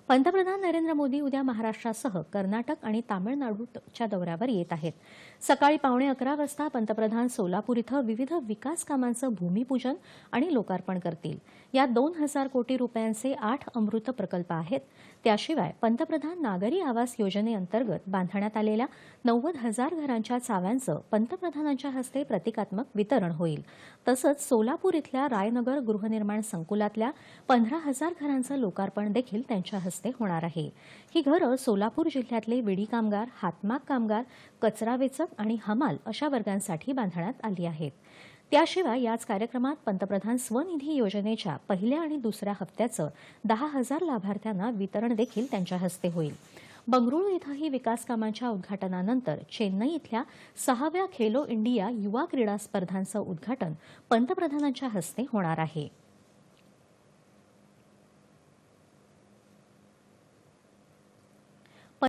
पंतप्रधान नरेंद्र मोदी उद्या महाराष्ट्रासह कर्नाटक आणि तामिळनाडूच्या दौऱ्यावर येत आहेत. सकाळी 11:15 वाजता पंतप्रधान सोलापूर इथं विविध विकास कामांचं भूमिपूजन आणि लोकार्पण करतील. यात 2,000 कोटी रुपयांचे 8 अमृत प्रकल्प आहेत. त्याशिवाय पंतप्रधान नागरी आवास योजनेअंतर्गत बांधण्यात आलेल्या 90,000 घरांच्या चाव्यांचं पंतप्रधानांच्या हस्ते प्रतिकात्मक वितरण होईल. तसंच सोलापूर इथल्या रायनगर गृहनिर्माण संकुलातल्या 15,000 घरांचं लोकार्पण देखील त्यांच्या हस्ते होणार आहे. ही घरं सोलापूर जिल्ह्यातले विडी कामगार, हातमाग कामगार, कचरा वेचक आणि हमाल अशा वर्गांसाठी बांधण्यात आली आहेत. त्याशिवाय याच कार्यक्रमात पंतप्रधान स्वनिधी योजनेच्या पहिल्या आणि दुसऱ्या हप्त्याचं 10,000 लाभार्थ्यांना वितरण देखील त्यांच्या हस्ते होईल. बंगळुरू इथंही विकास कामांच्या उद्घाटनानंतर चेन्नई इथल्या 6व्या खेलो इंडिया युवा क्रीडा स्पर्धांचं उद्घाटन पंतप्रधानांच्या हस्ते होणार आहे.